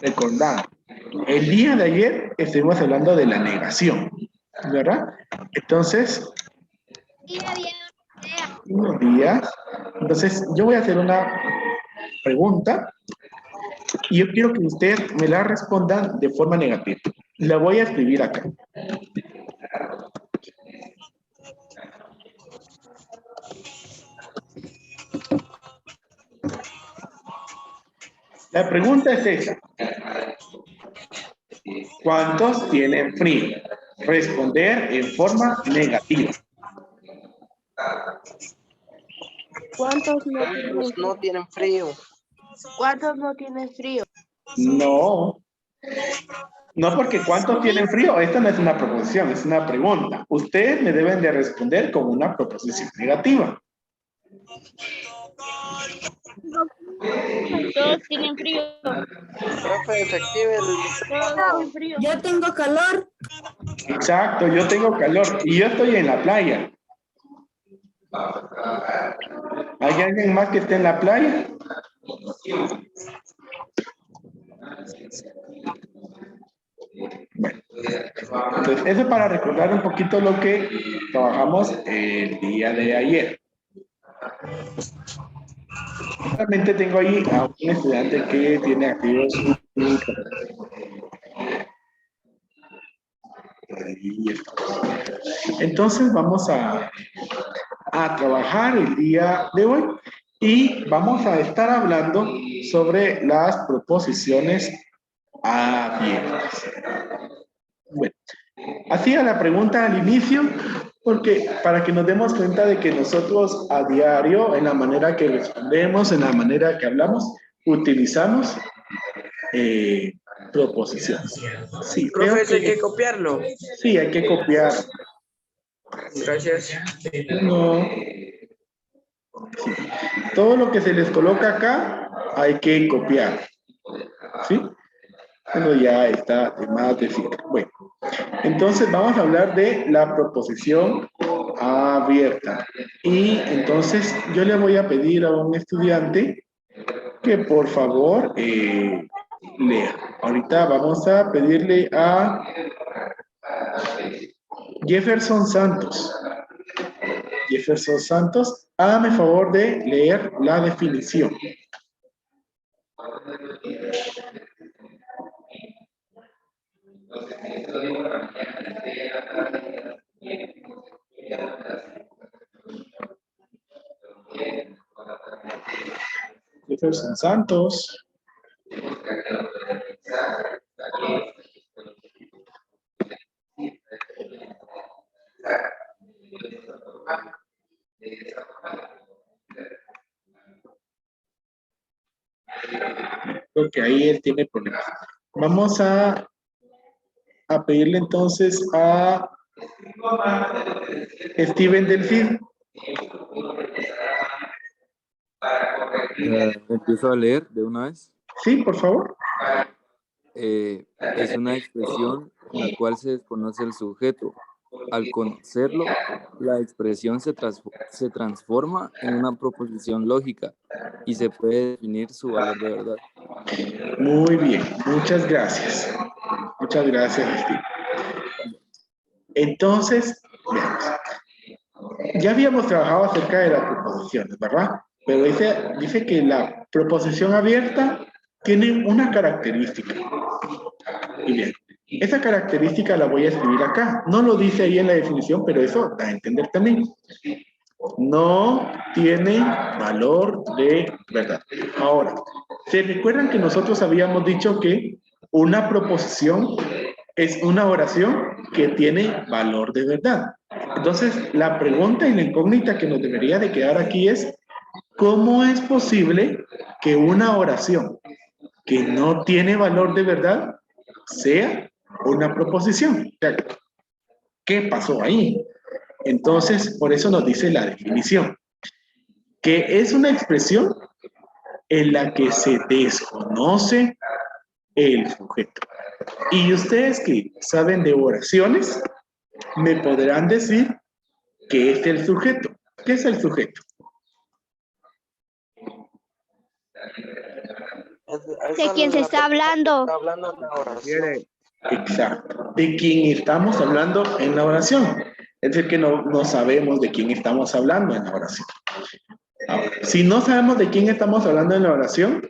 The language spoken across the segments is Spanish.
Recordad, el día de ayer estuvimos hablando de la negación, ¿verdad? Entonces, unos días. Entonces, yo voy a hacer una pregunta y yo quiero que usted me la responda de forma negativa. La voy a escribir acá. La pregunta es esta. ¿Cuántos tienen frío? Responder en forma negativa. ¿Cuántos no ¿Cuántos no tienen frío? ¿Cuántos no tienen frío? No. No, porque ¿cuántos tienen frío? Esta no es una proposición, es una pregunta. Ustedes me deben de responder con una proposición negativa. Todos tienen frío. Profe, efective el micrófono. Frío. Yo tengo calor. Exacto, yo tengo calor y yo estoy en la playa. ¿Hay alguien más que esté en la playa? Bueno, entonces eso es para recordar un poquito lo que trabajamos el día de ayer. Realmente tengo ahí a un estudiante que tiene activos su micrófono. Entonces vamos a trabajar el día de hoy y vamos a estar hablando sobre las proposiciones abiertas. Bueno, hacía la pregunta al inicio porque para que nos demos cuenta de que nosotros a diario, en la manera que respondemos, en la manera que hablamos, utilizamos proposiciones. Sí, Profe, hay que copiarlo. Sí, hay que copiar. Gracias. No. Sí. Todo lo que se les coloca acá hay que copiar. ¿Sí? Bueno, ya está de más decir. Bueno, entonces vamos a hablar de la proposición abierta. Y entonces yo le voy a pedir a un estudiante que por favor lea. Ahorita vamos a pedirle a Jefferson Santos. Jefferson Santos, hágame favor de leer la definición. Jefferson Santos. Creo que ahí él tiene problemas. Vamos a pedirle entonces a Steven Delfín. Empiezo a leer de una vez. Sí, por favor. Es una expresión en la cual se desconoce el sujeto. Al conocerlo, la expresión se transforma en una proposición lógica y se puede definir su valor de verdad. Muy bien, muchas gracias. Muchas gracias, Steve. Entonces, veamos. Ya habíamos trabajado acerca de las proposiciones, ¿verdad? Pero dice que la proposición abierta tiene una característica. Y bien, esa característica la voy a escribir acá. No lo dice ahí en la definición, pero eso da a entender también. No tiene valor de verdad. Ahora, ¿se recuerdan que nosotros habíamos dicho que una proposición es una oración que tiene valor de verdad? Entonces, la pregunta y la incógnita que nos debería de quedar aquí es, ¿cómo es posible que una oración que no tiene valor de verdad sea una proposición? ¿Qué pasó ahí? Entonces, por eso nos dice la definición, que es una expresión en la que se desconoce el sujeto. Y ustedes que saben de oraciones, me podrán decir qué es el sujeto. ¿Qué es el sujeto? ¿De quién se está hablando? Está hablando en la oración. Exacto. De quién estamos hablando en la oración. Es decir, que no sabemos de quién estamos hablando en la oración. Ahora, si no sabemos de quién estamos hablando en la oración,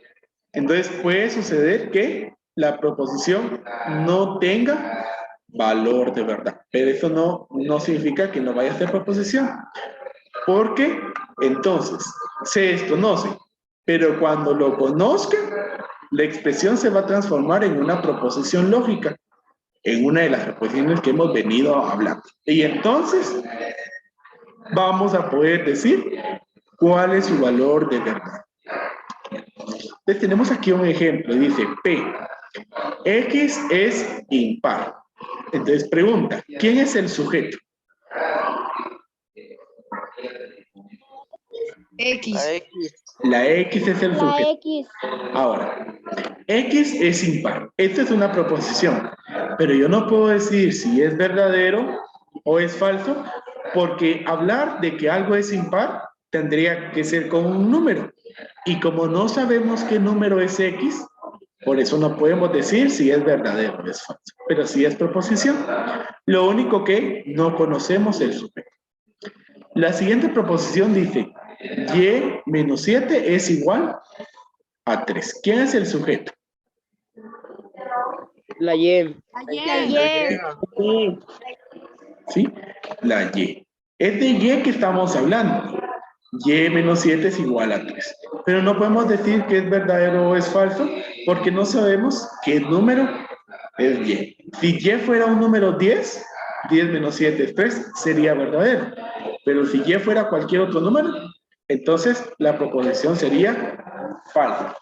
entonces puede suceder que la proposición no tenga valor de verdad. Pero eso no significa que no vaya a ser proposición. Porque entonces se desconoce. Pero cuando lo conozca, la expresión se va a transformar en una proposición lógica, en una de las proposiciones que hemos venido hablando. Y entonces vamos a poder decir cuál es su valor de verdad. Entonces tenemos aquí un ejemplo, dice P. X es impar. Entonces pregunta, ¿quién es el sujeto? X. La X. La X es el La sujeto. X. Ahora, X es impar. Esta es una proposición, pero yo no puedo decir si es verdadero o es falso, porque hablar de que algo es impar tendría que ser con un número. Y como no sabemos qué número es X, por eso no podemos decir si es verdadero o es falso. Pero si es proposición, lo único que no conocemos es el sujeto. La siguiente proposición dice, y menos 7 es igual a 3. ¿Quién es el sujeto? La Y. Ayer. ¿Sí? La Y. Es de Y que estamos hablando. Y menos 7 es igual a 3. Pero no podemos decir que es verdadero o es falso porque no sabemos qué número es Y. Si Y fuera un número 10, 10 menos 7 es 3, sería verdadero. Pero si Y fuera cualquier otro número, entonces la proposición sería falsa.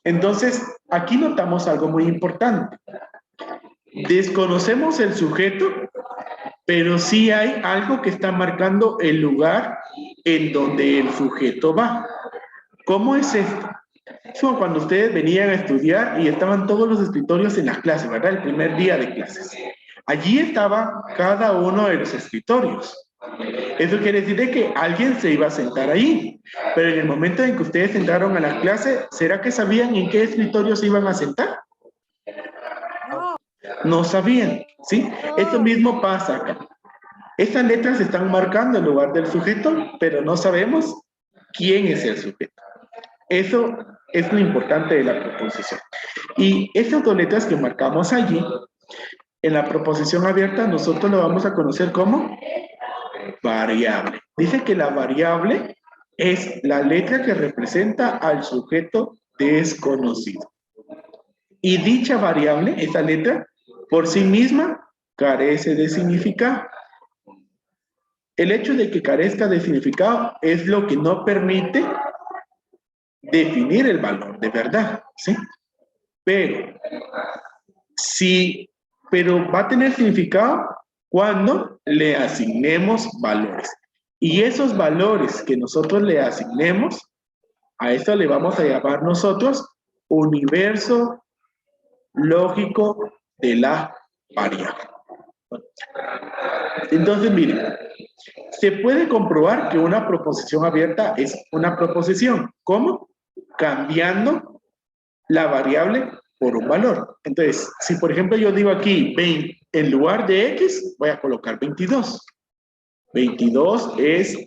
Entonces, aquí notamos algo muy importante. Desconocemos el sujeto, pero sí hay algo que está marcando el lugar en donde el sujeto va. ¿Cómo es esto? Es como cuando ustedes venían a estudiar y estaban todos los escritorios en las clases, ¿verdad? El primer día de clases. Allí estaba cada uno de los escritorios. Eso quiere decir de que alguien se iba a sentar ahí. Pero en el momento en que ustedes entraron a la clase, ¿será que sabían en qué escritorio se iban a sentar? No sabían, ¿sí? Esto mismo pasa acá. Estas letras están marcando el lugar del sujeto, pero no sabemos quién es el sujeto. Eso es lo importante de la proposición. Y estas dos letras que marcamos allí, en la proposición abierta, nosotros lo vamos a conocer como variable. Dice que la variable es la letra que representa al sujeto desconocido. Y dicha variable, esa letra, por sí misma, carece de significado. El hecho de que carezca de significado es lo que no permite definir el valor de verdad, ¿sí? Pero va a tener significado cuando le asignemos valores. Y esos valores que nosotros le asignemos, a eso le vamos a llamar nosotros universo lógico de la variable. Entonces, miren, se puede comprobar que una proposición abierta es una proposición. ¿Cómo? Cambiando la variable por un valor. Entonces, si por ejemplo yo digo aquí 20, en lugar de X, voy a colocar 22. 22 es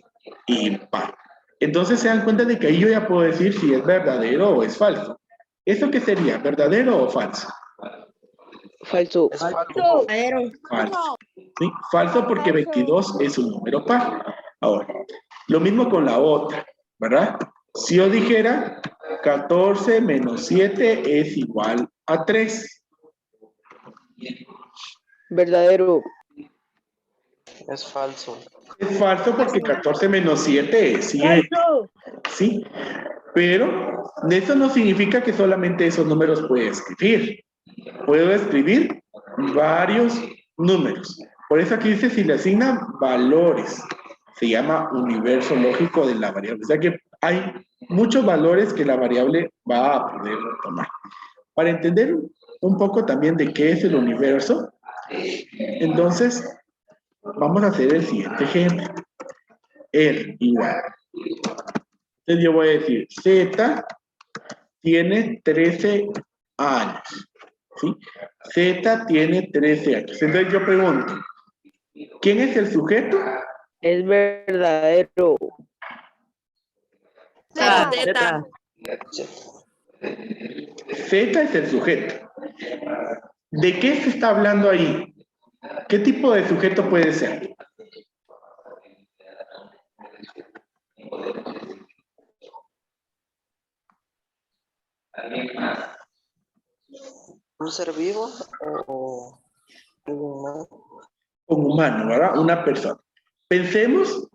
impar. Entonces se dan cuenta de que ahí yo ya puedo decir si es verdadero o es falso. ¿Esto qué sería? ¿Verdadero o falso? Falso. Falso. ¿Sí? Falso porque 22 es un número par. Ahora, lo mismo con la otra, ¿verdad? Si yo dijera 14 menos 7 es igual a 3. Verdadero. Es falso. Es falso porque 14 menos 7 es 7. ¿Sí? Pero eso no significa que solamente esos números puedo escribir. Puedo escribir varios números. Por eso aquí dice si le asignan valores. Se llama universo lógico de la variable. O sea que hay muchos valores que la variable va a poder tomar. Para entender un poco también de qué es el universo, entonces vamos a hacer el siguiente ejemplo. R igual. Entonces yo voy a decir Z tiene 13 años. ¿Sí? Z tiene 13 años. Entonces yo pregunto, ¿quién es el sujeto? Es verdadero. Z. Z. Z es el sujeto. ¿De qué se está hablando ahí? ¿Qué tipo de sujeto puede ser? ¿Un ser vivo o un humano? Un humano, ¿verdad? Una persona. Pensemos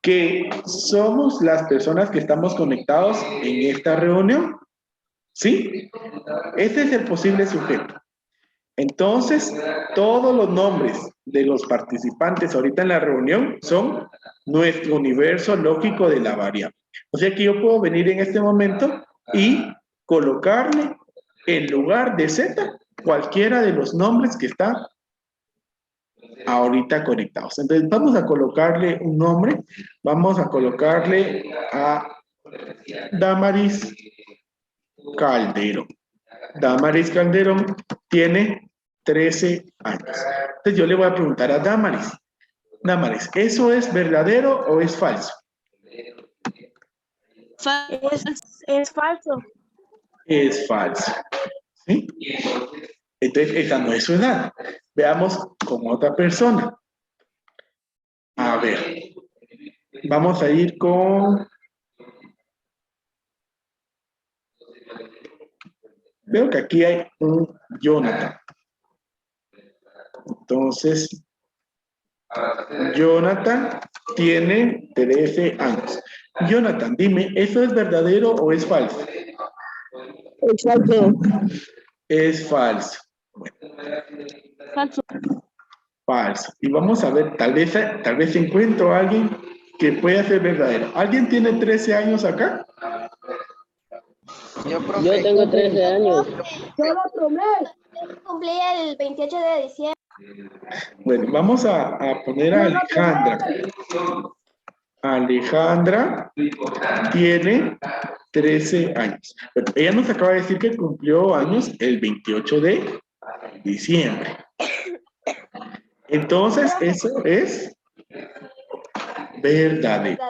que somos las personas que estamos conectados en esta reunión. ¿Sí? Este es el posible sujeto. Entonces, todos los nombres de los participantes ahorita en la reunión son nuestro universo lógico de la variable. O sea que yo puedo venir en este momento y colocarle en lugar de Z cualquiera de los nombres que están ahorita conectados. Entonces, vamos a colocarle un nombre. Vamos a colocarle a Damaris Calderón. Damaris Calderón tiene 13 años. Entonces yo le voy a preguntar a Damaris. Damaris, ¿eso es verdadero o es falso? Es falso. Es falso. ¿Sí? Entonces esa no es su edad. Veamos con otra persona. A ver. Vamos a ir con... Veo que aquí hay un Jonathan. Entonces, Jonathan tiene 13 años. Jonathan, dime, ¿eso es verdadero o es falso? Es falso. Es falso. Bueno, Falso. falso. Y vamos a ver, tal vez encuentro a alguien que pueda ser verdadero. ¿Alguien tiene 13 años acá? Yo, profe. Yo tengo 13 años. Cumplí el 28 de diciembre. Bueno, vamos a poner a Alejandra. Alejandra tiene 13 años. Pero ella nos acaba de decir que cumplió años el 28 de diciembre. Entonces, eso es verdadero.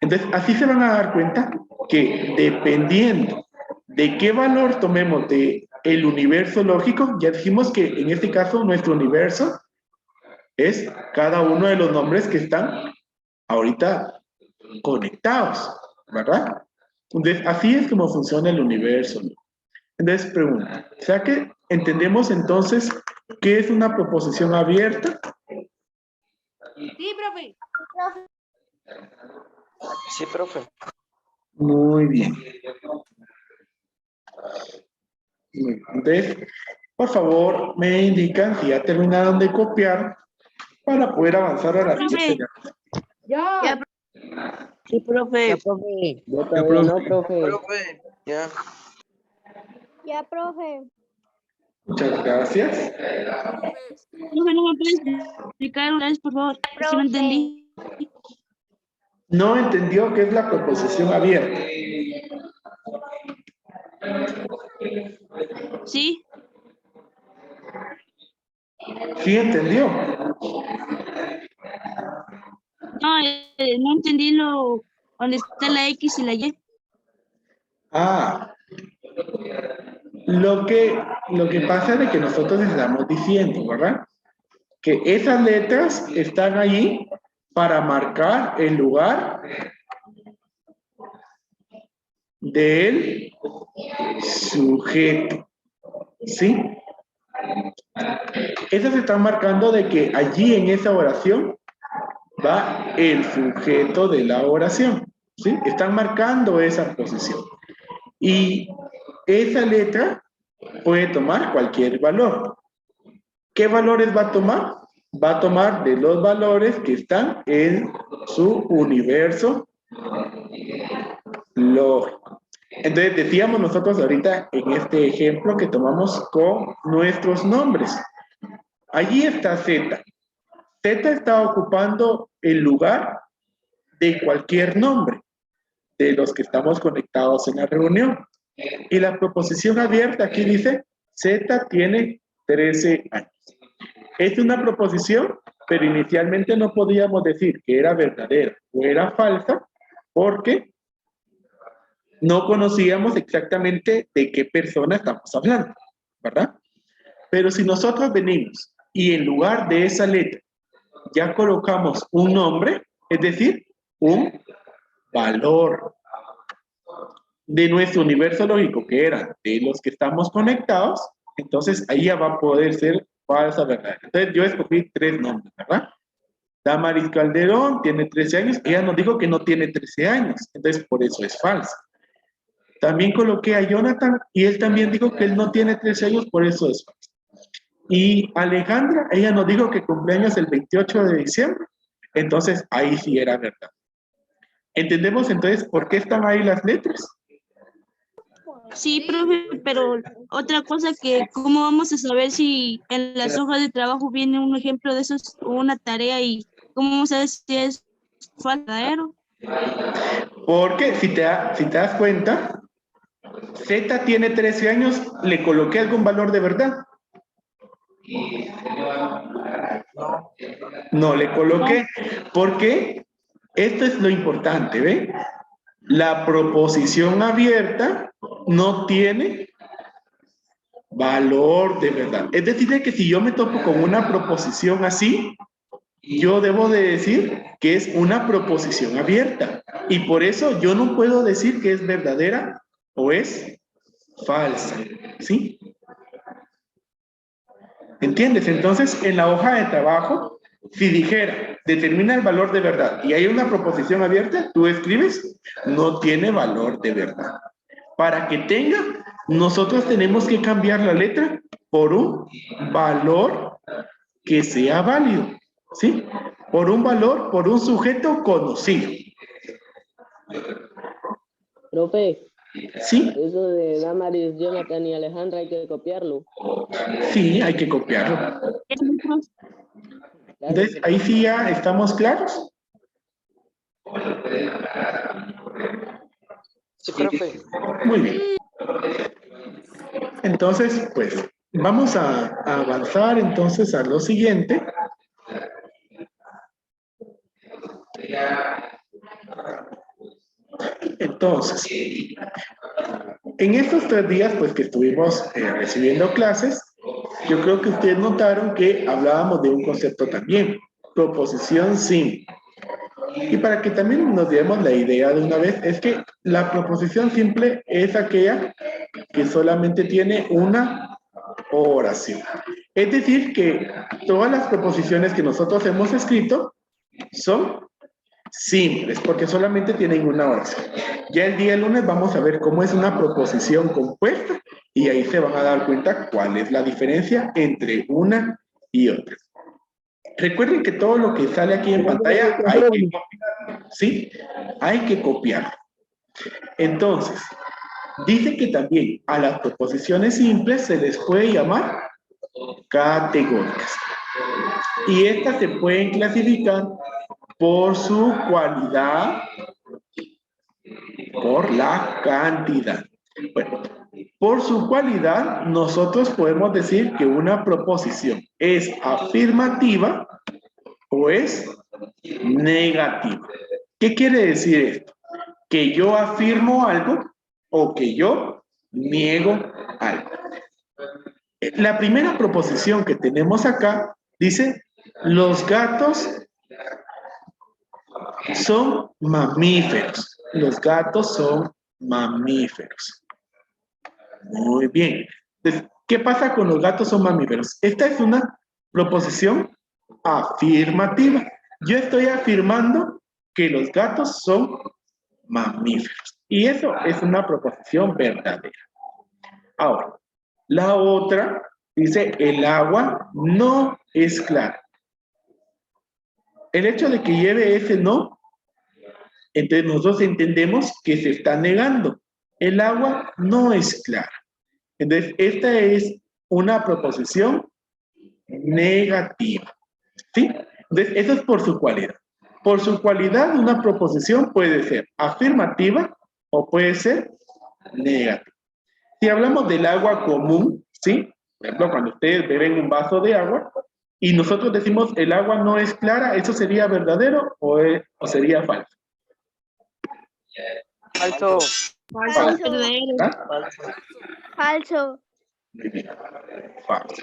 Entonces, así se van a dar cuenta que dependiendo de qué valor tomemos de el universo lógico, ya dijimos que en este caso nuestro universo es cada uno de los nombres que están ahorita conectados, ¿verdad? Entonces, así es como funciona el universo. Entonces, pregunta, o sea que entendemos entonces qué es una proposición abierta. Sí, profe. Sí, profe. Muy bien. Entonces, por favor, me indican si ya terminaron de copiar para poder avanzar a la siguiente. Ya. Sí, profe. Ya, profe. Yo todavía no, profe. Profe, ya. Ya, profe. Muchas gracias. No me puedes explicar una vez, por favor. Es que no entendí. No entendió qué es la proposición abierta. ¿Sí? ¿Sí entendió? No, no entendí donde está la X y la Y. Ah, lo que pasa es de que nosotros estamos diciendo, ¿verdad? Que esas letras están ahí para marcar el lugar del sujeto, ¿sí? Esas están marcando de que allí en esa oración va el sujeto de la oración, ¿sí? Están marcando esa posición. Y esa letra puede tomar cualquier valor. ¿Qué valores va a tomar? Va a tomar de los valores que están en su universo lógico. Entonces decíamos nosotros ahorita en este ejemplo que tomamos con nuestros nombres. Allí está Z. Z está ocupando el lugar de cualquier nombre de los que estamos conectados en la reunión. Y la proposición abierta aquí dice, Z tiene 13 años. Es una proposición, pero inicialmente no podíamos decir que era verdadera o era falsa, porque no conocíamos exactamente de qué persona estamos hablando, ¿verdad? Pero si nosotros venimos y en lugar de esa letra ya colocamos un nombre, es decir, un valor de nuestro universo lógico, que era de los que estamos conectados, entonces ahí ya va a poder ser falsa, verdad. Entonces yo escogí 3 nombres, ¿verdad? Damaris Calderón tiene 13 años, ella nos dijo que no tiene 13 años, entonces por eso es falsa. También coloqué a Jonathan y él también dijo que él no tiene 13 años, por eso es falsa. Y Alejandra, ella nos dijo que cumpleaños el 28 de diciembre, entonces ahí sí era verdad. ¿Entendemos entonces por qué están ahí las letras? Sí, profe, pero otra cosa que, ¿cómo vamos a saber si en las hojas de trabajo viene un ejemplo de esos, o una tarea, y cómo vamos a ver si es verdadero? Porque si te das cuenta, Z tiene 13 años, ¿le coloqué algún valor de verdad? No le coloqué, porque esto es lo importante, ¿ven? La proposición abierta no tiene valor de verdad. Es decir, que si yo me topo con una proposición así, yo debo de decir que es una proposición abierta. Y por eso yo no puedo decir que es verdadera o es falsa. ¿Sí? ¿Entiendes? Entonces, en la hoja de trabajo, si dijera, determina el valor de verdad y hay una proposición abierta, tú escribes, no tiene valor de verdad. Para que tenga, nosotros tenemos que cambiar la letra por un valor que sea válido, ¿sí? Por un valor, por un sujeto conocido. Profe, ¿Sí? eso de Damaris, Jonathan y Alejandra hay que copiarlo. Sí, hay que copiarlo. Entonces, ahí sí ya estamos claros. Sí, profe. Muy bien. Entonces, pues, vamos a avanzar entonces a lo siguiente. Entonces, en estos 3 días, pues, que estuvimos recibiendo clases, yo creo que ustedes notaron que hablábamos de un concepto también, proposición simple. Y para que también nos demos la idea de una vez, es que la proposición simple es aquella que solamente tiene una oración. Es decir, que todas las proposiciones que nosotros hemos escrito son simples, porque solamente tienen una oración. Ya el día lunes vamos a ver cómo es una proposición compuesta y ahí se van a dar cuenta cuál es la diferencia entre una y otra. Recuerden que todo lo que sale aquí en pantalla hay que copiarlo, ¿sí? Hay que copiarlo. Entonces, dice que también a las proposiciones simples se les puede llamar categóricas. Y estas se pueden clasificar por su cualidad, por la cantidad. Bueno, por su cualidad, nosotros podemos decir que una proposición es afirmativa o es negativa. ¿Qué quiere decir esto? Que yo afirmo algo o que yo niego algo. La primera proposición que tenemos acá dice, los gatos son mamíferos. Los gatos son mamíferos. Muy bien. Entonces, ¿qué pasa con los gatos son mamíferos? Esta es una proposición afirmativa. Yo estoy afirmando que los gatos son mamíferos. Y eso es una proposición verdadera. Ahora, la otra dice, el agua no es clara. El hecho de que lleve ese no, entonces nosotros entendemos que se está negando. El agua no es clara. Entonces, esta es una proposición negativa. ¿Sí? Entonces, eso es por su cualidad. Por su cualidad, una proposición puede ser afirmativa o puede ser negativa. Si hablamos del agua común, ¿sí? Por ejemplo, cuando ustedes beben un vaso de agua y nosotros decimos el agua no es clara, ¿eso sería verdadero o sería falso? Falso. Falso. Verdadero. ¿Ah? Falso. Falso. Muy bien. Falso.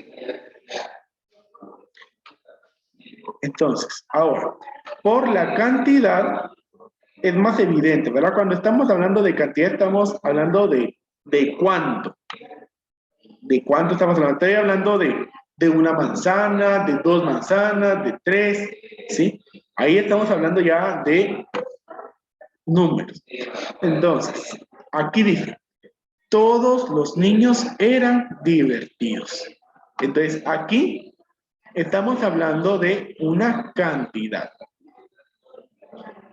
Entonces, ahora, por la cantidad es más evidente, ¿verdad? Cuando estamos hablando de cantidad, estamos hablando de cuánto. ¿De cuánto estamos hablando? Estoy hablando de una manzana, de 2 manzanas, de 3, ¿sí? Ahí estamos hablando ya de números. Entonces, aquí dice, todos los niños eran divertidos. Entonces, aquí estamos hablando de una cantidad.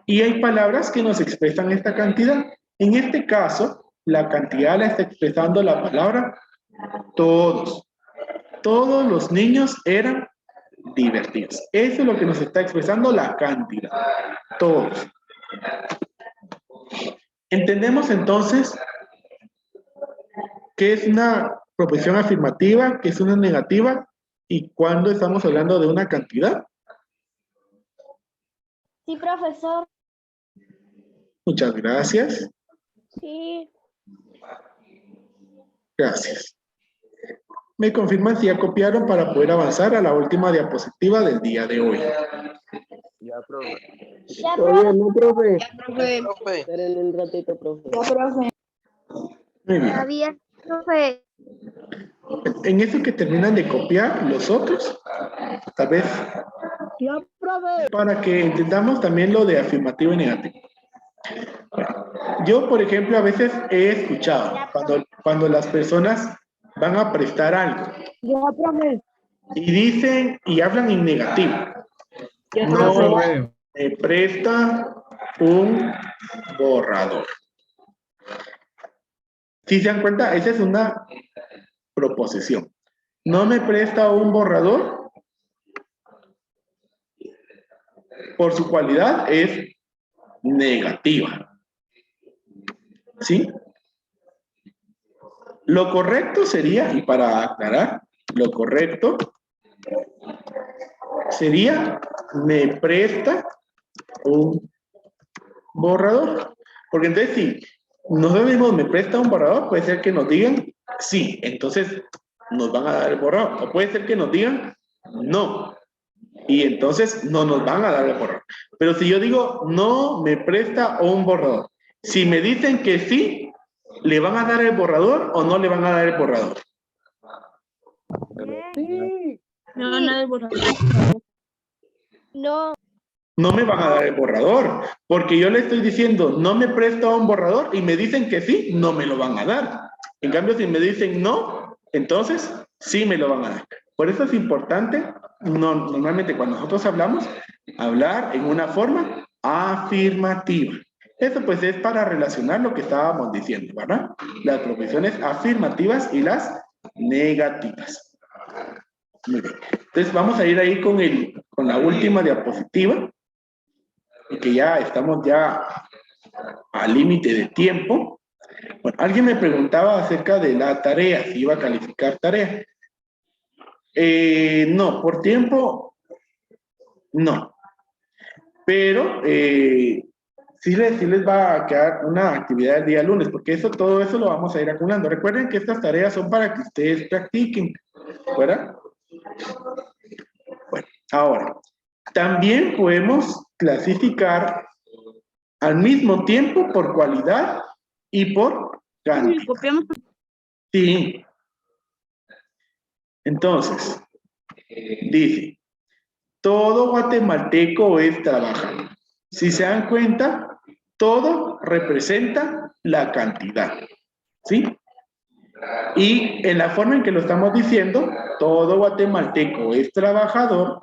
Y hay palabras que nos expresan esta cantidad. En este caso, la cantidad la está expresando la palabra todos. Todos los niños eran divertidos. Eso es lo que nos está expresando la cantidad. Todos. Entendemos entonces qué es una proposición afirmativa, qué es una negativa y cuándo estamos hablando de una cantidad. Sí, profesor. Muchas gracias. Sí. Gracias. Me confirman si ya copiaron para poder avanzar a la última diapositiva del día de hoy. Ya, profe. Ya, Todavía no, profe. Profe. Esperen un ratito, profe. Muy bien. Todavía, profe. En eso que terminan de copiar los otros, tal vez Ya, profe. para que entendamos también lo de afirmativo y negativo. Yo, por ejemplo, a veces he escuchado cuando las personas van a prestar algo Ya, profe. y dicen y hablan en negativo. Ya, No profe. me presta un borrador. Si se dan cuenta, esa es una proposición. No me presta un borrador. Por su cualidad es negativa. ¿Sí? Lo correcto sería, y para aclarar, lo correcto sería me presta un borrador. Porque entonces si nosotros mismos me presta un borrador, puede ser que nos digan sí, entonces nos van a dar el borrador. O puede ser que nos digan no, y entonces no nos van a dar el borrador. Pero si yo digo no me presta un borrador, si me dicen que sí, ¿le van a dar el borrador o no le van a dar el borrador? Sí. No, nada de borrador. No. No me van a dar el borrador, porque yo le estoy diciendo no me presta un borrador y me dicen que sí, no me lo van a dar. En cambio, si me dicen no, entonces sí me lo van a dar. Por eso es importante, normalmente cuando nosotros hablamos, hablar en una forma afirmativa. Eso pues es para relacionar lo que estábamos diciendo, ¿verdad? Las proposiciones afirmativas y las negativas. Muy bien. Entonces vamos a ir ahí con la última diapositiva, y que ya estamos ya al límite de tiempo. Bueno, alguien me preguntaba acerca de la tarea, si iba a calificar tarea. No, por tiempo, no. Pero sí les va a quedar una actividad el día lunes, porque todo eso lo vamos a ir acumulando. Recuerden que estas tareas son para que ustedes practiquen, ¿verdad? Bueno, ahora, también podemos clasificar al mismo tiempo por cualidad y por cantidad. Copiamos. Sí. Entonces, dice, todo guatemalteco es trabajador. Si se dan cuenta, todo representa la cantidad. ¿Sí? Y en la forma en que lo estamos diciendo, todo guatemalteco es trabajador,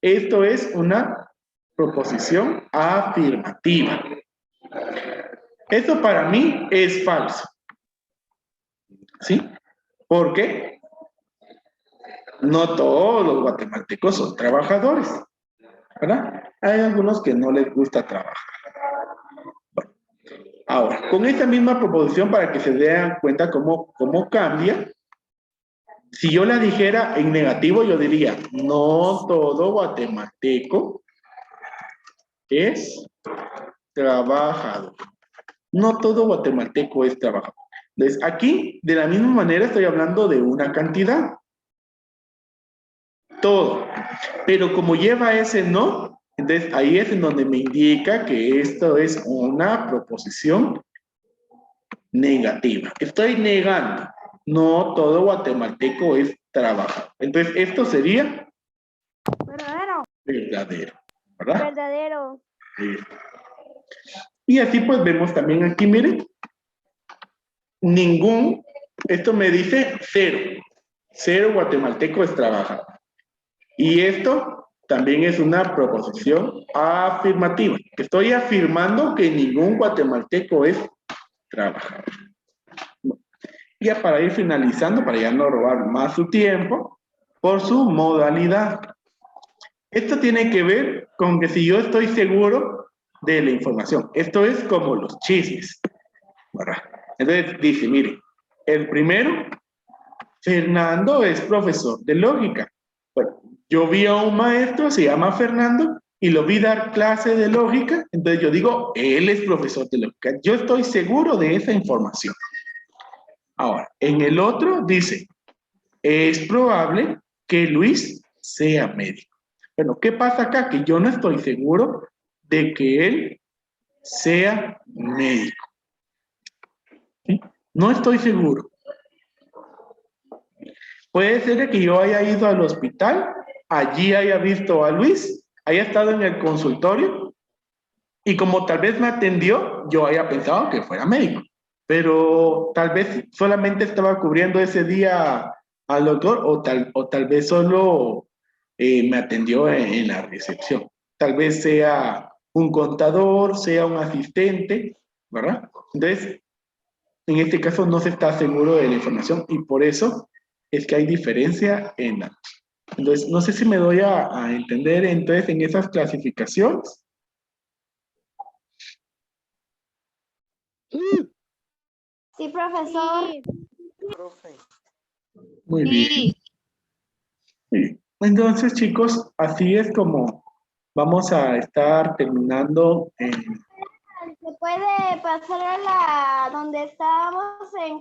esto es una proposición afirmativa. Eso para mí es falso. ¿Sí? ¿Por qué? No todos los guatemaltecos son trabajadores, ¿verdad? Hay algunos que no les gusta trabajar. Bueno, Ahora, con esta misma proposición, para que se den cuenta cómo cambia, si yo la dijera en negativo, yo diría, no todo guatemalteco es trabajador. No todo guatemalteco es trabajador. Entonces, aquí, de la misma manera, estoy hablando de una cantidad. Todo. Pero como lleva ese no, entonces ahí es en donde me indica que esto es una proposición negativa. Estoy negando. No todo guatemalteco es trabajador. Entonces, esto sería Verdadero. verdadero. ¿Verdad? Verdadero. Sí. Y así pues vemos también aquí, miren, esto me dice cero guatemalteco es trabajador. Y esto también es una proposición afirmativa. Estoy afirmando que ningún guatemalteco es trabajador. Ya para ir finalizando, para ya no robar más su tiempo, por su modalidad. Esto tiene que ver con que si yo estoy seguro de la información. Esto es como los chismes, ¿verdad? Entonces dice, mire, el primero, Fernando es profesor de lógica. Bueno, yo vi a un maestro, se llama Fernando, y lo vi dar clase de lógica, entonces yo digo, él es profesor de lógica. Yo estoy seguro de esa información. Ahora, en el otro dice, es probable que Luis sea médico. Bueno, ¿qué pasa acá? Que yo no estoy seguro de que él sea médico. ¿Sí? No estoy seguro. Puede ser de que yo haya ido al hospital, allí haya visto a Luis, haya estado en el consultorio y como tal vez me atendió, yo haya pensado que fuera médico. Pero tal vez solamente estaba cubriendo ese día al doctor o tal vez solo me atendió en la recepción. Tal vez sea un contador, sea un asistente, ¿verdad? Entonces, en este caso no se está seguro de la información y por eso es que hay diferencia en la... Entonces, no sé si me doy a entender entonces en esas clasificaciones. Sí, profesor. Profe. Muy bien. Sí. Sí. Entonces, chicos, así es como vamos a estar terminando. ¿Se puede pasar a la donde estábamos en